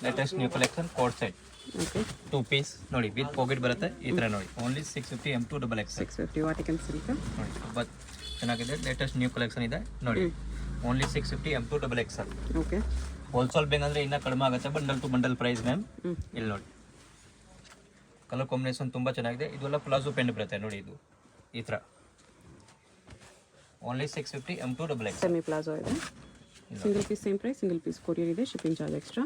Latest new collection coat set okay 2 piece ನೋಡಿ with pocket ಬರುತ್ತೆ ಈ ಥರ ನೋಡಿ ಓನ್ಲಿ 650 M2XX 650 ವಾಟಿಕನ್ ಸಿಲ್ಕ್. ನೋಡಿ ತುಂಬ ಚೆನ್ನಾಗಿದೆ ಲೇಟೆಸ್ಟ್ ನ್ಯೂ ಕಲೆಕ್ಷನ್ ಇದೆ ನೋಡಿ ಓನ್ಲಿ 650 M2XX. ಓಕೆ ಹೋಲ್ಸೇಲ್ ಬೇಕಂದ್ರೆ ಇನ್ನೂ ಕಡಿಮೆ ಆಗುತ್ತೆ bundle to bundle price ma'am. ಇಲ್ಲಿ ನೋಡಿ ಕಲರ್ ಕಾಂಬಿನೇಷನ್ ತುಂಬ ಚೆನ್ನಾಗಿದೆ. ಇದೆಲ್ಲ ಪ್ಲಾಜೋ ಪ್ಯಾಂಟ್ ಬರುತ್ತೆ ನೋಡಿ ಇದು ಈ ಥರ ಓನ್ಲಿ 650 M2XX. ಸೆಮಿ ಪ್ಲಾಜೋ ಇದೆ. Single piece same price, single piece courier ಇದೆ, ಶಿಪ್ಪಿಂಗ್ ಚಾರ್ಜ್ ಎಕ್ಸ್ಟ್ರಾ.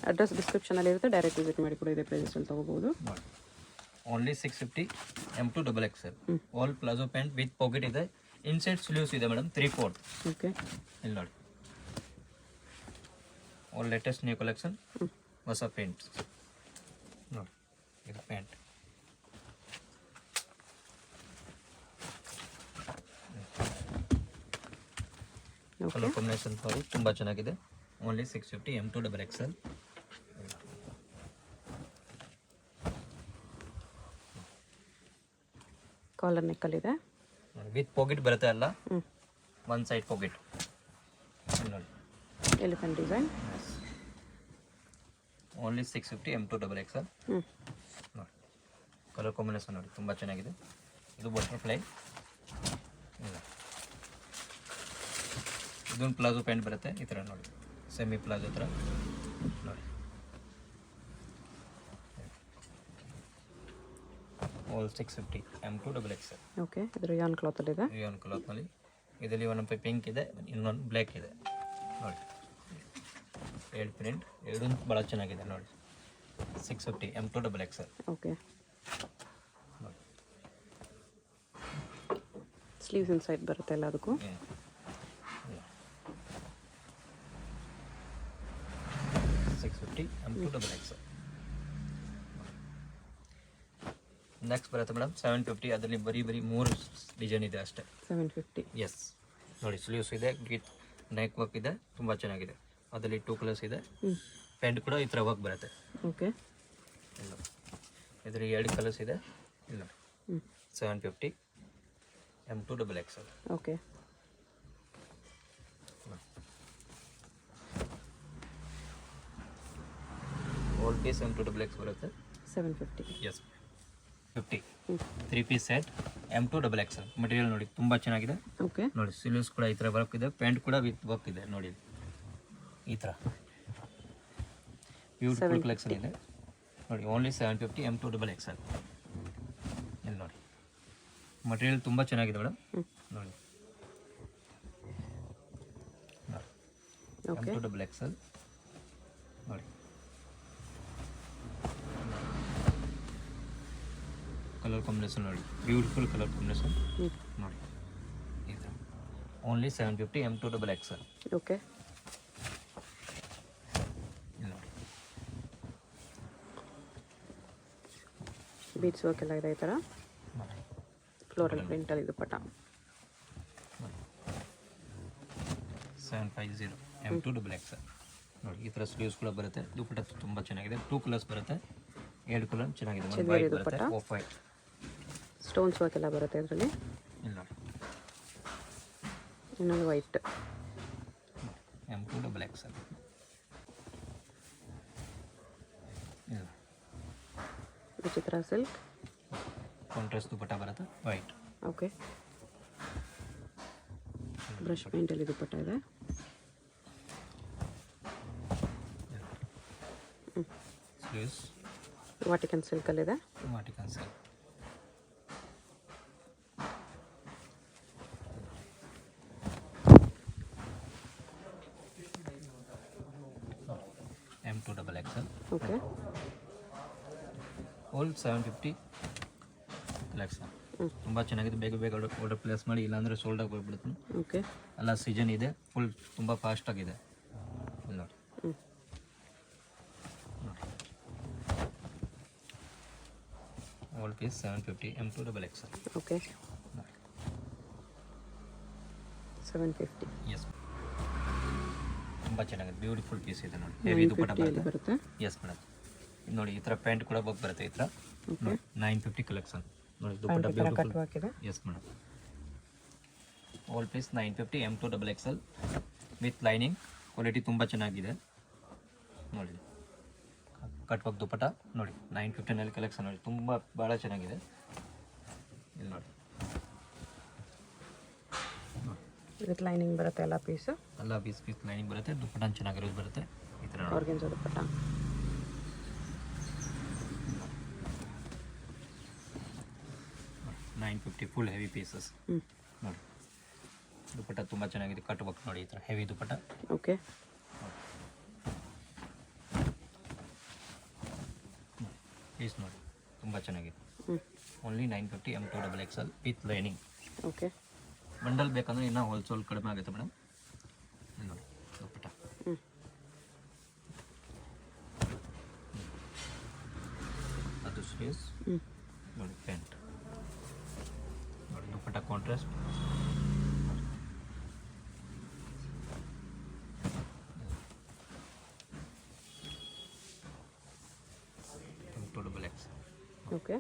ಅಡ್ರೆಸ್ ಡಿಸ್ಕ್ರಿಪ್ಷನಲ್ಲಿ ಇರುತ್ತೆ, ಡೈರೆಕ್ಟ್ ವಿಸಿಟ್ ಮಾಡಿ ಕೂಡ ಇದೆ ಪ್ರೈಸಲ್ಲಿ ತೊಗೋಬೋದು. Only 650 M2XX. All palazzo pant with pocket ಇದೆ, ಇನ್ಸೈಡ್ ಸ್ಲೀವ್ಸ್ ಇದೆ ಮೇಡಮ್ 3/4. ಓಕೆ ಇಲ್ಲಿ ನೋಡಿ ಆಲ್ ಲೇಟೆಸ್ಟ್ ನ್ಯೂ ಕಲೆಕ್ಷನ್ ಹೊಸ ಪ್ಯಾಂಟ್ ನೋಡಿ ಇದು ಪ್ಯಾಂಟ್. ಕಲರ್ ಕಾಂಬಿನೇಷನ್ ತುಂಬ ಚೆನ್ನಾಗಿದೆ. Only 650 M2XX. ಕಾಲರ್ ನೆಕ್ಕಲ್ಲಿದೆ, ವಿತ್ ಪಾಕೆಟ್ ಬರುತ್ತೆ ಅಲ್ಲ, ಒನ್ ಸೈಡ್ ಪಾಕೆಟ್ ನೋಡಿ ಎಲಿಫೆಂಟ್ ಡಿಸೈನ್. Only 650 M2XX. ನೋಡಿ ಕಲರ್ ಕಾಂಬಿನೇಷನ್ ನೋಡಿ ತುಂಬ ಚೆನ್ನಾಗಿದೆ. ಇದು ಬಟರ್ಫ್ಲೈ, ಇದೊಂದು ಪ್ಲಾಜೋ ಪ್ಯಾಂಟ್ ಬರುತ್ತೆ ಈ ಥರ ನೋಡಿ, ಸೆಮಿ ಪ್ಲಾಜೋ ಥರ ನೋಡಿ. All 650 M2XX. ಓಕೆ ಇದು ರಿಯಾನ್ ಕ್ಲಾತಲ್ಲಿದೆ. ರಿಯಾನ್ ಕ್ಲಾತ್ನಲ್ಲಿ ಇದರಲ್ಲಿ ಒಂದೊಂದು ಪಿಂಕ್ ಇದೆ, ಇನ್ನೊಂದು ಬ್ಲ್ಯಾಕ್ ಇದೆ ನೋಡಿ. ಎರಡು ಪ್ರಿಂಟ್ ಎರಡೂ ಭಾಳ ಚೆನ್ನಾಗಿದೆ ನೋಡಿ. 650 M2XX. ಓಕೆ ಸ್ಲೀವ್ಸ್ ಇನ್ಸೈಡ್ ಬರುತ್ತೆ ಎಲ್ಲದಕ್ಕೂ. 650 M2XX. ನೆಕ್ಸ್ಟ್ ಬರುತ್ತೆ ಮೇಡಮ್ 750. ಅದರಲ್ಲಿ ಬರೀ 3 ಡಿಸೈನ್ ಇದೆ ಅಷ್ಟೇ. 750. ಎಸ್ ನೋಡಿ ಸ್ಲೀವ್ಸ್ ಇದೆ, ವಿತ್ ನೆಕ್ ವರ್ಕ್ ಇದೆ, ತುಂಬ ಚೆನ್ನಾಗಿದೆ. ಅದರಲ್ಲಿ 2 ಕಲರ್ಸ್ ಇದೆ. ಪ್ಯಾಂಟ್ ಕೂಡ ಈ ಥರ ವರ್ಕ್ ಬರುತ್ತೆ. ಓಕೆ ಇಲ್ಲ ಇದರಲ್ಲಿ 2 ಕಲರ್ಸ್ ಇದೆ. ಇಲ್ಲ 750 M2XX. Okay all piece M2XX ಬರುತ್ತೆ. 750. S 50 3 piece set M2XX. Material ನೋಡಿ ತುಂಬ ಚೆನ್ನಾಗಿದೆ. ಓಕೆ ನೋಡಿ ಸ್ಲೀವ್ಸ್ ಕೂಡ ಈ ಥರ ವರ್ಕ್ ಇದೆ, ಪ್ಯಾಂಟ್ ಕೂಡ ವಿತ್ ವರ್ಕ್ ಇದೆ ನೋಡಿ ಈ ಥರ ಬ್ಯೂಟಿಫುಲ್ ಕಲೆಕ್ಷನ್ ಇದೆ ನೋಡಿ. Only 750 M2XX. ಇಲ್ಲಿ ನೋಡಿ ಮಟೀರಿಯಲ್ ತುಂಬ ಚೆನ್ನಾಗಿದೆ ಮೇಡಮ್ ನೋಡಿ. M2XX ನೋಡಿ ಕಲರ್ ಕಾಂಬಿನೇಷನ್ ನೋಡಿ, ಬ್ಯೂಟಿಫುಲ್ ಕಲರ್ ಕಾಂಬಿನೇಷನ್ ನೋಡಿ ಈ ಥರ ಓನ್ಲಿ 750 M2XX. ಓಕೆ ಇಲ್ಲಿ ನೋಡಿ ಬೀಡ್ಸ್ ವರ್ಕ್ ಎಲ್ಲ ಇದೆ ಈ ಥರ ಫ್ಲೋರಲ್ ಪ್ರಿಂಟಲ್ಲಿ ಇದು ಪಟ. 750 M2XX ನೋಡಿ ಈ ಥರ ಸ್ಲೀವ್ಸ್ ಕೂಡ ಬರುತ್ತೆ. ದುಪ್ಪಟ್ಟ ತುಂಬ ಚೆನ್ನಾಗಿದೆ. 2 ಕಲರ್ಸ್ ಬರುತ್ತೆ, 2 ಕಲರ್ ಚೆನ್ನಾಗಿದೆ. ಒಂದು ವೈಟ್ ಬರುತ್ತೆ, ಆಫ್ ವೈಟ್, ಸ್ಟೋನ್ಸ್ ವರ್ಕ್ ಎಲ್ಲ ಬರುತ್ತೆ ಇದರಲ್ಲಿ. ಇಲ್ಲಿ ನೋಡಿ ಇನ್ನೊಂದು ವೈಟ್ M2XX. ವಿಚಿತ್ರ ಸಿಲ್ಕ್ ಕಾಂಟ್ರಾಸ್ಟ್ ದುಪ್ಪಟ್ಟ ಬರುತ್ತೆ ವೈಟ್. ಓಕೆ ಬ್ರಷ್ ಪೇಂಟಲ್ಲಿ ದುಪ್ಪಟ್ಟ ಇದೆ. ಸ್ಲೀವ್ಸ್ ವಾಟಿಕನ್ ಸಿಲ್ಕಲ್ಲಿದೆ. Vatican silk M2XX. Okay all 750 collection ತುಂಬ ಚೆನ್ನಾಗಿದೆ. ಬೇಗ ಬೇಗ ಆರ್ಡರ್ ಪ್ಲೇಸ್ ಮಾಡಿ, ಇಲ್ಲಾಂದರೆ ಸೋಲ್ಡ್ ಆಗಿ ಹೋಗ್ಬಿಡುತ್ತೆ. ಓಕೆ ಎಲ್ಲ ಸೀಸನ್ ಇದೆ, ಫುಲ್ ತುಂಬ ಫಾಸ್ಟ್ ಆಗಿದೆ. ಇಲ್ಲಿ ನೋಡಿ all piece 750 M2XX. Okay 750. S ತುಂಬ ಚೆನ್ನಾಗಿದೆ, ಬ್ಯೂಟಿಫುಲ್ ಪೀಸ್ ಇದೆ ನೋಡಿ. ಹೆವಿ ದುಪ್ಪಟ್ಟ ಬರುತ್ತೆ. ಎಸ್ ಮೇಡಮ್ ಇದು ನೋಡಿ ಈ ಥರ ಪ್ಯಾಂಟ್ ಕೂಡ ಬರುತ್ತೆ ಈ ಥರ 950 ಕಲೆಕ್ಷನ್ ನೋಡಿ. Dupatta beautiful. Yes madam all piece 950 M2XX. With lining quality ತುಂಬ ಚೆನ್ನಾಗಿದೆ ನೋಡಿ. ಕಟ್ ವರ್ಕ್ ದುಪ್ಪಟ ನೋಡಿ 950 ಕಲೆಕ್ಷನ್ ನೋಡಿ, ತುಂಬ ಭಾಳ ಚೆನ್ನಾಗಿದೆ. ಇಲ್ಲಿ ನೋಡಿ ವಿತ್ ಲೈನಿಂಗ್ ಬರುತ್ತೆ ಎಲ್ಲ ಪೀಸು, ಎಲ್ಲ ಪೀಸ್ ಲೈನಿಂಗ್ ಬರುತ್ತೆ, ದುಪ್ಪಟ ಚೆನ್ನಾಗಿರೋದು ಬರುತ್ತೆ ಈ ಥರ. ಆರ್ಗೆನ್ಜಾ ದುಪ್ಪಟ 950 ಫುಲ್ ಹೆವಿ ಪೀಸಸ್ ನೋಡಿ. ದುಪ್ಪಟ ತುಂಬ ಚೆನ್ನಾಗಿದೆ, ಕಟ್ ವರ್ಕ್ ನೋಡಿ ಈ ಥರ ಹೆವಿ ದುಪ್ಪಟ. ಓಕೆ, ಪೀಸ್ ನೋಡಿ ತುಂಬ ಚೆನ್ನಾಗಿದೆ. Only 950 M2 XXL with lining. Okay, bundle ಬೇಕಂದ್ರೆ ಇನ್ನೂ ಹೋಲ್ಸೇಲ್ ಕಡಿಮೆ ಆಗುತ್ತೆ ಮೇಡಮ್. ನೋಡಿ ದುಪ್ಪಟ ಅದು ಸ್ಲೀವ್ಸ್ ನೋಡಿ, ಪ್ಯಾಂಟ್ ನೋಡಿ, dupatta contrast M2 XXL. Okay,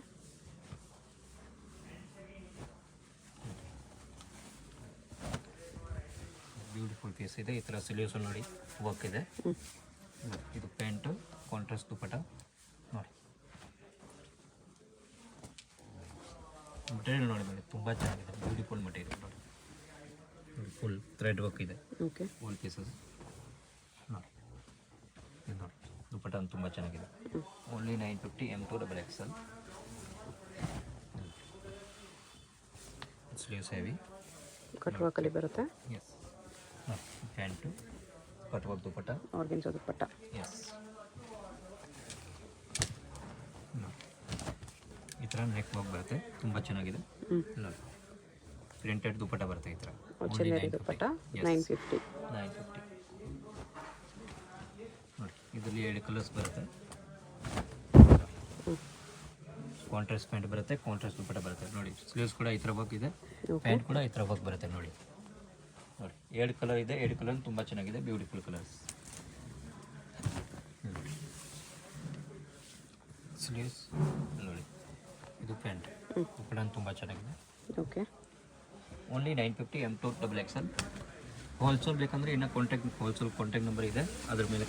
beautiful piece ಇದೆ. ಈ ಥರ ಸ್ಲೀವ್ಸ್ ನೋಡಿ ವರ್ಕ್ ಇದೆ. ಇದು ಪ್ಯಾಂಟು ಕಾಂಟ್ರಾಸ್ಟ್ ದುಪ್ಪಟ ನೋಡಿ. ಮಟೀರಿಯಲ್ ನೋಡಿ ನೋಡಿ ತುಂಬ ಚೆನ್ನಾಗಿದೆ, ಬ್ಯೂಟಿಫುಲ್ ಮಟೀರಿಯಲ್ ನೋಡಿ. ಫುಲ್ ಥ್ರೆಡ್ ವರ್ಕ್ ಇದೆ. ಓಕೆ, ಫುಲ್ ಪೀಸಸ್ ನೋಡಿ. ಇದು ನೋಡಿ ದುಪ್ಪಟ ತುಂಬ ಚೆನ್ನಾಗಿದೆ. Only 950 M2 XXL. Sleeves heavy cut ವರ್ಕಲ್ಲಿ ಬರುತ್ತೆ. Yes, pant cut work dupatta organza dupatta. Yes, ಈ ಥರ ನೆಕ್ ವರ್ಕ್ ಬರುತ್ತೆ, ತುಂಬ ಚೆನ್ನಾಗಿದೆ. ನೋಡಿ ಪ್ರಿಂಟೆಡ್ ದುಪ್ಪಟ ಬರುತ್ತೆ ಈ ಥರ. ಚೆನ್ನರಿ ದುಪ್ಪಟ 950. 950 ನೋಡಿ. ಇದರಲ್ಲಿ 7 ಕಲರ್ಸ್ ಬರುತ್ತೆ. ಕಾಂಟ್ರಾಸ್ಟ್ ಪ್ಯಾಂಟ್ ಬರುತ್ತೆ, ಕಾಂಟ್ರಾಸ್ಟ್ ದುಪ್ಪಟ ಬರುತ್ತೆ ನೋಡಿ. ಸ್ಲೀವ್ಸ್ ಕೂಡ ಈ ಥರ ವರ್ಕ್ ಇದೆ, ಪ್ಯಾಂಟ್ ಕೂಡ ಈ ಥರ ವರ್ಕ್ ಬರುತ್ತೆ ನೋಡಿ. ನೋಡಿ 7 ಕಲರ್ ಇದೆ, 7 ಕಲರ್ ತುಂಬ ಚೆನ್ನಾಗಿದೆ, ಬ್ಯೂಟಿಫುಲ್ ಕಲರ್ಸ್. ಸ್ಲೀವ್ಸ್ ನೋಡಿ, ಇದು ಪ್ಯಾಂಟ್ ದುಪ್ಪಟ ತುಂಬ ಚೆನ್ನಾಗಿದೆ. Okay, only 950 M2 XXL. Wholesale ಬೇಕಂದರೆ ಇನ್ನೂ ಹೋಲ್ಸೇಲ್ ಕಾಂಟ್ಯಾಕ್ಟ್ ನಂಬರ್ ಇದೆ, ಅದ್ರ ಮೇಲೆ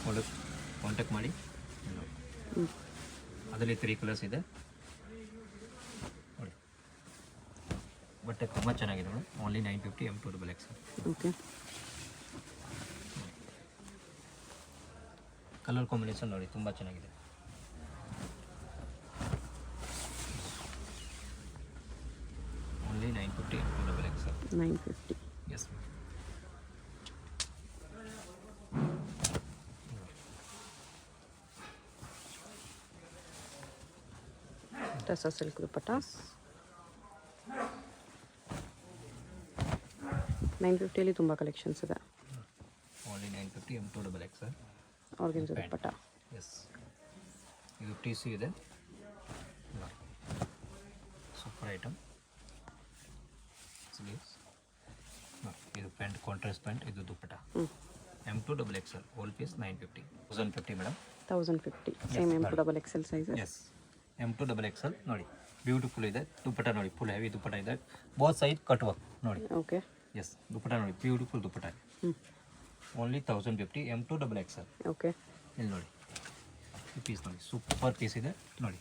ಕಾಂಟ್ಯಾಕ್ಟ್ ಮಾಡಿ. ಅದರಲ್ಲಿ 3 ಕಲರ್ಸ್ ಇದೆ ನೋಡಿ. ಬಟ್ಟೆ ತುಂಬ ಚೆನ್ನಾಗಿದೆ madam. Only 950 M2 XXL. Okay, colour combination ನೋಡಿ ತುಂಬ ಚೆನ್ನಾಗಿದೆ. Only 950 M2 XXL. 950. Yes ma'am. Tussar silk dupatta 950 ತುಂಬ ಕಲೆಕ್ಷನ್ಸ್ ಇದೆ. Only 950 M2 XXL. Organza dupatta. Yes, ಇದು TC ಇದೆ, ಸೂಪರ್ ಐಟಮ್. ಸ್ಲೀವ್ಸ್ ಇದು ಪ್ಯಾಂಟ್ ಕಾಂಟ್ರಾಸ್ಟ್ ಪ್ಯಾಂಟ್, ಇದು dupatta. M2 XXL whole piece 950. 1050 madam. 1050 same M2 XXL size. Yes, M2 XXL ನೋಡಿ, beautiful ಇದೆ ದುಪ್ಪಟ ನೋಡಿ, full heavy dupatta ಇದೆ, ಬೋತ್ ಸೈಡ್ ಕಟ್ ವರ್ಕ್ ನೋಡಿ. Okay, S, dupatta ನೋಡಿ beautiful dupatta. Only 1050 M2 XXL. Okay, ಇಲ್ಲಿ ನೋಡಿ ಈ ಪೀಸ್ ನೋಡಿ, ಸೂಪರ್ ಪೀಸ್ ಇದೆ ನೋಡಿ.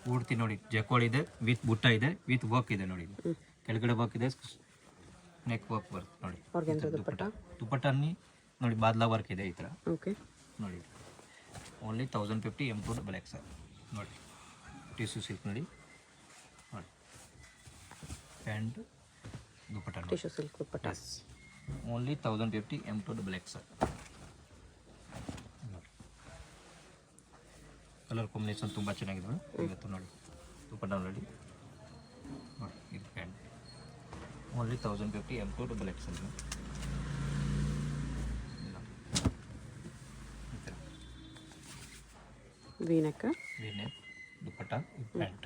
ಪೂರ್ತಿ ನೋಡಿ ಜಕೋಲ್ ಇದೆ, ವಿತ್ ಬುಟ್ಟ ಇದೆ, ವಿತ್ ವರ್ಕ್ ಇದೆ ನೋಡಿ. ಕೆಳಗಡೆ ವರ್ಕ್ ಇದೆ, ನೆಕ್ ವರ್ಕ್ ಬರುತ್ತೆ ನೋಡಿ. ಆರ್ಗೆನ್ಜಾ ದುಪ್ಪಟ. ದುಪ್ಪಟ್ಟಲ್ಲಿ ನೋಡಿ ಬಾದ್ಲಾ ವರ್ಕ್ ಇದೆ ಈ ಥರ ಓಕೆ, ನೋಡಿ. ಓನ್ಲಿ 1050 M2 XXL ನೋಡಿ. ಟಿಶ್ಯೂ ಸಿಲ್ಕ್ ನೋಡಿ ನೋಡಿ, ಪ್ಯಾಂಟ್ ದುಪ್ಪಟ ನೋಡಿ. Tissue silk dupatta. Yes, only 1050 M2 XXL ನೋಡಿ. ಕಲರ್ ಕಾಂಬಿನೇಷನ್ ತುಂಬ ಚೆನ್ನಾಗಿದೆ ಮೇಡಮ್. ಇವತ್ತು ನೋಡಿ ದುಪ್ಪಟ ನೋಡಿ ನೋಡಿ, ಇದು pant only 1050 M2 XXL. V neck dupatta, pant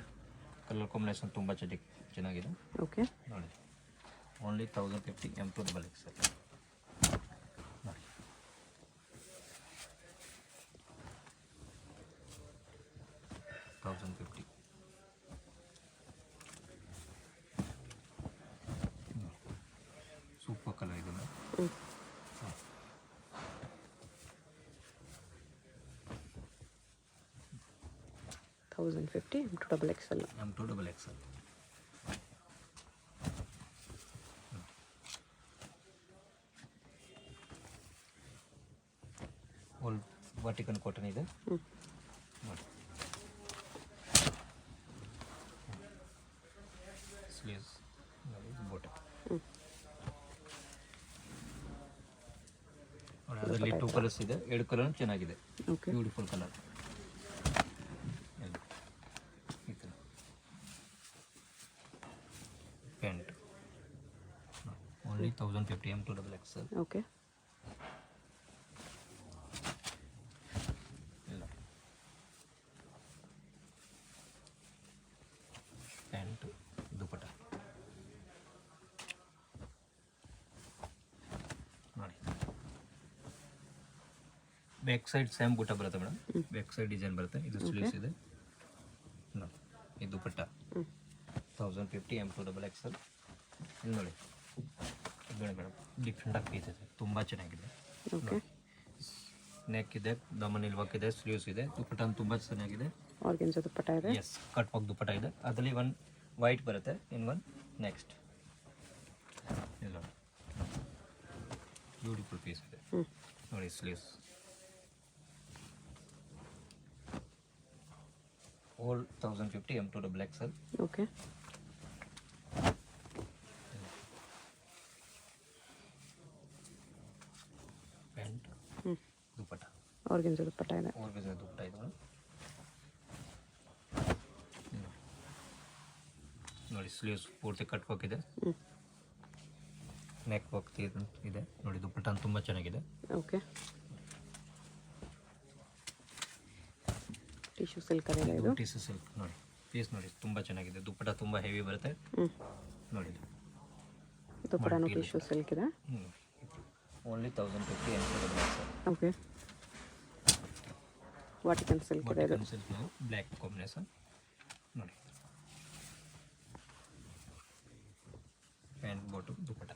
colour combination ತುಂಬ ಚೆನ್ನಾಗಿದೆ. ಓಕೆ, ನೋಡಿ ಓನ್ಲಿ 1050 M2 XXL ನೋಡಿ. 1050 ಸೂಪರ್ ಕಲರ್ ಇದೆ. 1050 M2 double XL. M2 double XL. All vertical cotton ಇದೆ ನೋಡಿ. ಸ್ಲೀವ್ಸ್ ನೋಡಿ, ಬೋಟ ಅದರಲ್ಲಿ 2 ಕಲರ್ಸ್ ಇದೆ, 2 ಕಲರ್ ಚೆನ್ನಾಗಿದೆ, okay. Beautiful colour. Pant only 1050 M2 double XL. Okay. Pant dupatta ನೋಡಿ. ಬ್ಯಾಕ್ ಸೈಡ್ ಸೇಮ್ ಬುಟ್ಟ ಬರುತ್ತೆ ಮೇಡಮ್, ಬ್ಯಾಕ್ ಸೈಡ್ ಡಿಸೈನ್ ಬರುತ್ತೆ. ಇದು ಸ್ಲೀವ್ಸ್ ಇದೆ ನೋಡಿ, ಇದು ದುಪಟ್ಟ 1050 M2 ಡಬಲ್ ಎಕ್ಸೆಲ್. ಇಲ್ಲಿ ನೋಡಿ, ಇದು ನೋಡಿ ಮೇಡಮ್, ಡಿಫ್ರೆಂಟ್ ಆಗಿ ಪೀಸ್ ಇದೆ, ತುಂಬ ಚೆನ್ನಾಗಿದೆ. ಓಕೆ. ನೆಕ್ ಇದೆ, ದಮನ್ ವರ್ಕ್ ಇದೆ, ಸ್ಲೀವ್ಸ್ ಇದೆ, ದುಪಟ್ಟ ತುಂಬ ಚೆನ್ನಾಗಿದೆ. ಆರ್ಗೆನ್ಜಾ ದುಪಟ್ಟ ಇದೆ. ಎಸ್, ಕಟ್ ವರ್ಕ್ ದುಪಟ್ಟ ಇದೆ. ಅದರಲ್ಲಿ ಒಂದು ವೈಟ್ ಬರುತ್ತೆ, ಇನ್ ಒನ್ ನೆಕ್ಸ್ಟ್ ಇಲ್ಲ ಬ್ಯೂಟಿಫುಲ್ ಪೀಸ್ ಇದೆ ನೋಡಿ. Sleeves all 1050 M2 double XL. Okay. Pant dupatta organza dupatta ಇದೆ. ಆರ್ಗೆನ್ಜಾ ದುಪಟ್ಟ ಇದೆ ನೋಡಿ. ಸ್ಲೀವ್ಸ್ ಪೂರ್ತಿ ಕಟ್ ವರ್ಕ್ ಇದೆ, ನೆಕ್ ವರ್ಕ್ ಇದೆ ನೋಡಿ. ದುಪಟ್ಟ ತುಂಬ ಚೆನ್ನಾಗಿದೆ. ಓಕೆ. ಟಿಶ್ಯೂ ಸಿಲ್ಕ್ ಇದೆ ಇದು. ಟಿಶ್ಯೂ ಸಿಲ್ಕ್ ನೋಡಿ, ಪೀಸ್ ನೋಡಿ ತುಂಬ ಚೆನ್ನಾಗಿದೆ. ದುಪಟ್ಟ ತುಂಬ ಹೆವಿ ಬರುತ್ತೆ ನೋಡಿ. ದುಪಟ್ಟನು ಟಿಶ್ಯೂ ಸಿಲ್ಕ್ ಇದೆ. Only 1050 M2 double XL. Okay. Vatican silk ಇದೆ ಇದು. ಸಿಲ್ಕ್ ಬ್ಲ್ಯಾಕ್ ಕಾಂಬಿನೇಷನ್ ನೋಡಿ. Pant bottom dupatta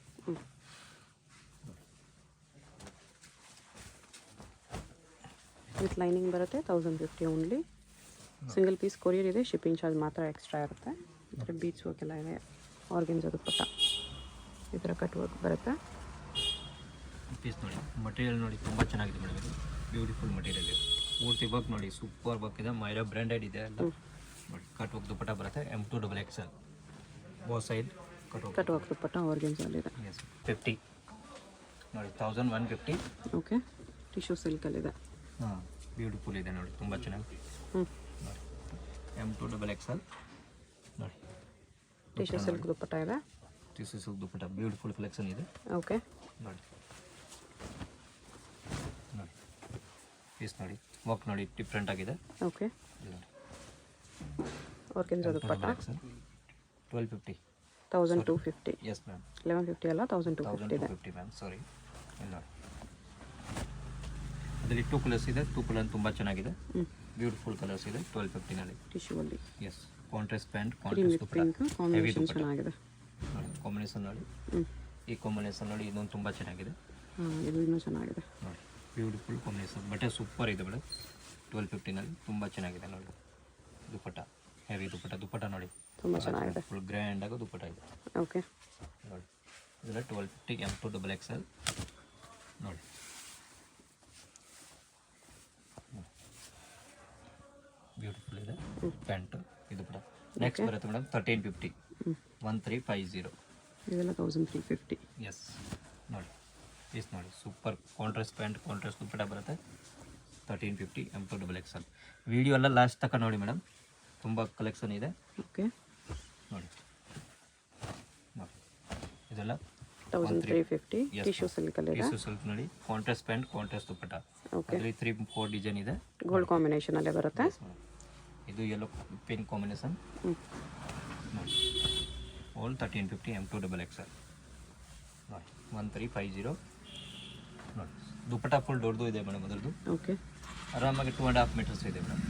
with lining ಬರುತ್ತೆ 1050 ಓನ್ಲಿ. ಸಿಂಗಲ್ ಪೀಸ್ ಕೊರಿಯರ್ ಇದೆ, ಶಿಪ್ಪಿಂಗ್ ಚಾರ್ಜ್ ಮಾತ್ರ ಎಕ್ಸ್ಟ್ರಾ ಇರುತ್ತೆ. ಇದರ ಬೀಚ್ ವರ್ಕ್ ಎಲ್ಲ ಇದೆ. ಆರ್ಗೆನ್ಜಾ ದುಪಟ್ಟ ಈ ಥರ ಕಟ್ ವರ್ಕ್ ಬರುತ್ತೆ. ಪೀಸ್ ನೋಡಿ, ಮಟೀರಿಯಲ್ ನೋಡಿ ತುಂಬ ಚೆನ್ನಾಗಿದೆ ಮೇಡಮ್. ಇದು ಬ್ಯೂಟಿಫುಲ್ ಮಟೀರಿಯಲ್ ಇದೆ, ಪೂರ್ತಿ ವರ್ಕ್ ನೋಡಿ, ಸೂಪರ್ ವರ್ಕ್ ಇದೆ. ಮೈರಾ ಬ್ರ್ಯಾಂಡೆಡ್ ಇದೆ ಎಲ್ಲ ನೋಡಿ. ಕಟ್ ವರ್ಕ್ ದುಪಟ್ಟ ಬರುತ್ತೆ M2 double XL. Both side cut work dupatta ಆರ್ಗೆನ್ಜಾಲಿದೆ. ಎಸ್ 50 ನೋಡಿ, 1150. ಓಕೆ. ಟಿಶ್ಯೂ ಸಿಲ್ಕಲ್ಲಿದೆ. ಹಾಂ, ಬ್ಯೂಟಿಫುಲ್ ಇದೆ ನೋಡಿ, ತುಂಬ ಚೆನ್ನಾಗಿ ನೋಡಿ. M2 ಡಬಲ್ ಎಕ್ಸೆಲ್ ನೋಡಿ. ಟಿಶ್ಯೂ ಸಿಲ್ಕ್ ದುಪಟ್ಟ ಇದೆ. Tissue silk dupatta beautiful collection ಇದೆ. ಓಕೆ. ನೋಡಿ ನೋಡಿ, ಪೀಸ್ ನೋಡಿ, ವರ್ಕ್ ನೋಡಿ, ಡಿಫ್ರೆಂಟ್ ಆಗಿದೆ. ಓಕೆ. ನೋಡಿ, ಆರ್ಗೆನ್ಜಾ ದುಪಟ್ಟ 1250. 1250. ಎಸ್ ಮ್ಯಾಮ್, 1150 ಅಲ್ಲ, 1250 ಇದೆ. 1250 ಮ್ಯಾಮ್, ಸಾರಿ. ಇಲ್ಲ ನೋಡಿ, ಅದರಲ್ಲಿ 2 ಕಲರ್ಸ್ ಇದೆ. 2 ಕಲರ್ ತುಂಬ ಚೆನ್ನಾಗಿದೆ, ಬ್ಯೂಟಿಫುಲ್ ಕಲರ್ಸ್ ಇದೆ 1250ನಲ್ಲಿ. ಟಿಶ್ಯೂ ಅಲ್ಲಿ. Yes, contrast pant, cream contrast with pink combination ಚೆನ್ನಾಗಿದೆ ನೋಡಿ. ಕಾಂಬಿನೇಷನ್ ನೋಡಿ, ಈ ಕಾಂಬಿನೇಷನ್ ನೋಡಿ, ಇದೊಂದು ತುಂಬ ಚೆನ್ನಾಗಿದೆ. ಇದು ಇನ್ನೂ ಚೆನ್ನಾಗಿದೆ ನೋಡಿ, ಬ್ಯೂಟಿಫುಲ್ ಕಾಂಬಿನೇಷನ್. ಬಟ್ಟೆ ಸೂಪರ್ ಇದೆ ಮೇಡಮ್. 1250ನಲ್ಲಿ ತುಂಬ ಚೆನ್ನಾಗಿದೆ ನೋಡಿ. ದುಪಟ್ಟ ಹೆವಿ ದುಪಟ್ಟ ನೋಡಿ, ತುಂಬ ಚೆನ್ನಾಗಿದೆ. ಫುಲ್ ಗ್ರ್ಯಾಂಡ್ ಆಗೋ ದುಪಟ್ಟ ಇದೆ. ಓಕೆ. ನೋಡಿ, ಇದೆಲ್ಲ 1250 M2 ಡಬಲ್ ಎಕ್ಸೆಲ್ ನೋಡಿ. ಬ್ಯೂಟಿಫುಲ್ ಇದೆ ಪ್ಯಾಂಟ್, ಇದು ಕೂಡ. ನೆಕ್ಸ್ಟ್ ಬರುತ್ತೆ ಮೇಡಮ್ 1350. 1350. ಇದೆಲ್ಲ 1350. ಎಸ್ ನೋಡಿ, ಪೀಸ್ ನೋಡಿ, super contrast pant, contrast dupatta ಬರುತ್ತೆ 1350 M2 ಡಬಲ್ ಎಕ್ಸೆಲ್. ವಿಡಿಯೋ ಎಲ್ಲ ಲಾಸ್ಟ್ ತನಕ ನೋಡಿ ಮೇಡಮ್, ತುಂಬ ಕಲೆಕ್ಷನ್ ಇದೆ. ಓಕೆ. ನೋಡಿ ನೋಡಿ, ಇದೆಲ್ಲ 1350. ಟಿಶ್ಯೂ ಸಿಲ್ಕ್ ಅಲ್ಲಿ ಇದೆ. ಟಿಶ್ಯೂ ಸಿಲ್ಕ್ ನೋಡಿ, contrast pant, contrast dupatta. Okay. ಅದರಲ್ಲಿ 3-4 ಡಿಸೈನ್ ಇದೆ. ಗೋಲ್ಡ್ ಕಾಂಬಿನೇಷನ್ ಅಲ್ಲೇ ಬರುತ್ತೆ. ಇದು ಯೆಲ್ಲೋ ಪಿಂಕ್ ಕಾಂಬಿನೇಷನ್ ನೋಡಿ. ಆಲ್ 1350 M2 ಡಬಲ್ ಎಕ್ಸೆಲ್ ನೋಡಿ. 1350 ನೋಡಿ. ದುಪಟ್ಟ ಫುಲ್ ದೊಡ್ಡದು ಇದೆ ಮೇಡಮ್ ಅದರದ್ದು. ಓಕೆ. ಆರಾಮಾಗಿ 2.5 ಮೀಟರ್ಸ್ ಇದೆ ಮೇಡಮ್.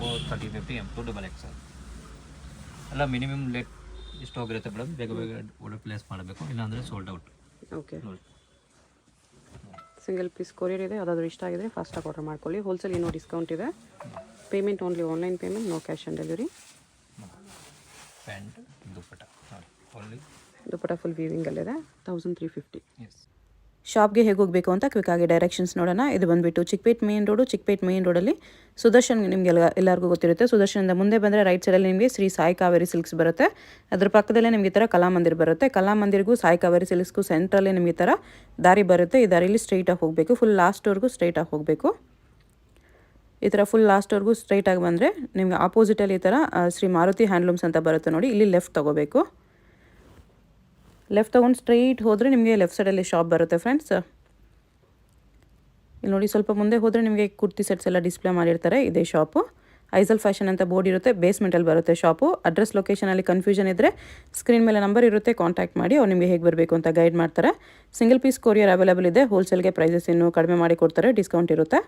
1350 M2 double Excel. ಎಲ್ಲ ಮಿನಿಮಮ್ ಲೇಟ್ ಸ್ಟಾಕ್ ಇರುತ್ತೆ ಮೇಡಮ್, ಬೇಗ ಬೇಗ ಆರ್ಡರ್ ಪ್ಲೇಸ್ ಮಾಡಬೇಕು, ಇಲ್ಲಾಂದರೆ ಸೋಲ್ಡ್ ಔಟ್. ಓಕೆ. ನೋಡಿ, ಸಿಂಗಲ್ ಪೀಸ್ ಕೊರಿಯರ್ ಇದೆ. ಯಾವುದಾದ್ರೂ ಇಷ್ಟ ಆಗಿದ್ರೆ ಫಾಸ್ಟಾಗಿ ಆರ್ಡರ್ ಮಾಡ್ಕೊಳ್ಳಿ. ಹೋಲ್ಸೇಲ್ ಏನೋ ಡಿಸ್ಕೌಂಟ್ ಇದೆ. Payment only online payment, no cash on delivery. Pant dupatta ನೋಡಿ, ಓನ್ಲಿ ದುಪ್ಪಟ್ಟ ಫುಲ್ ವೀವಿಂಗಲ್ಲಿದೆ. 1350. ಎಸ್. ಶಾಪ್ಗೆ ಹೇಗೆ ಹೋಗಬೇಕು ಅಂತ ಕ್ವಿಕ್ಕಾಗಿ ಡೈರೆಕ್ಷನ್ಸ್ ನೋಡೋಣ. ಇದು ಬಂದುಬಿಟ್ಟು Chickpet main road. Chickpet main ರೋಡಲ್ಲಿ ಸುದರ್ಶನ್ ನಿಮಗೆ ಎಲ್ಲರಿಗೂ ಗೊತ್ತಿರುತ್ತೆ. ಸುದರ್ಶನದ ಮುಂದೆ ಬಂದರೆ ರೈಟ್ ಸೈಡಲ್ಲಿ ನಿಮಗೆ ಶ್ರೀ ಸಾಯಿ ಕಾವೇರಿ ಸಿಲ್ಕ್ಸ್ ಬರುತ್ತೆ. ಅದ್ರ ಪಕ್ಕದಲ್ಲೇ ನಿಮಗೆ ಈ ಥರ ಕಲಾಮಂದಿರ್ ಬರುತ್ತೆ. ಕಲಾಮಂದಿರ್ಗೂ ಸಾಯಿ ಕಾವೇರಿ ಸಿಲ್ಕ್ಸ್ಗೂ ಸೆಂಟ್ರಲ್ಲೇ ನಿಮಗೆ ಈ ಥರ ದಾರಿ ಬರುತ್ತೆ. ಈ ದಾರಿಯಲ್ಲಿ ಸ್ಟ್ರೈಟಾಗಿ ಹೋಗಬೇಕು. ಫುಲ್ ಲಾಸ್ಟ್ವರೆಗೂ ಸ್ಟ್ರೈಟಾಗಿ ಹೋಗಬೇಕು. ಈ ಥರ ಫುಲ್ ಲಾಸ್ಟ್ವರೆಗೂ ಸ್ಟ್ರೈಟಾಗಿ ಬಂದರೆ ನಿಮಗೆ ಆಪೋಸಿಟಲ್ಲಿ ಈ ಥರ ಶ್ರೀ ಮಾರುತಿ ಹ್ಯಾಂಡ್ಲೂಮ್ಸ್ ಅಂತ ಬರುತ್ತೆ ನೋಡಿ. ಇಲ್ಲಿ ಲೆಫ್ಟ್ ತೊಗೋಬೇಕು. ಲೆಫ್ಟ್ ತೊಗೊಂಡು ಸ್ಟ್ರೈಟ್ ಹೋದರೆ ನಿಮಗೆ ಲೆಫ್ಟ್ ಸೈಡಲ್ಲಿ ಶಾಪ್ ಬರುತ್ತೆ ಫ್ರೆಂಡ್ಸ್. ಇಲ್ಲಿ ನೋಡಿ, ಸ್ವಲ್ಪ ಮುಂದೆ ಹೋದರೆ ನಿಮಗೆ ಕುರ್ತಿ ಸೆಟ್ಸ್ ಎಲ್ಲ ಡಿಸ್ಪ್ಲೇ ಮಾಡಿರ್ತಾರೆ. ಇದೇ ಶಾಪು. ಐಸಲ್ ಫ್ಯಾಷನ್ ಅಂತ ಬೋರ್ಡ್ ಇರುತ್ತೆ. ಬೇಸ್ಮೆಂಟಲ್ಲಿ ಬರುತ್ತೆ ಶಾಪು. ಅಡ್ರೆಸ್ ಲೊಕೇಶನಲ್ಲಿ ಕನ್ಫ್ಯೂಷನ್ ಇದ್ದರೆ ಸ್ಕ್ರೀನ್ ಮೇಲೆ ನಂಬರ್ ಇರುತ್ತೆ, ಕಾಂಟ್ಯಾಕ್ಟ್ ಮಾಡಿ. ಅವ್ರು ನಿಮಗೆ ಹೇಗೆ ಬರಬೇಕು ಅಂತ ಗೈಡ್ ಮಾಡ್ತಾರೆ. ಸಿಂಗಲ್ ಪೀಸ್ ಕೊರಿಯರ್ ಅವೈಲೇಬಲ್ ಇದೆ. ಹೋಲ್ಸೇಲ್ಗೆ ಪ್ರೈಸಸ್ ಇನ್ನೂ ಕಡಿಮೆ ಮಾಡಿ ಕೊಡ್ತಾರೆ, ಡಿಸ್ಕೌಂಟ್ ಇರುತ್ತೆ.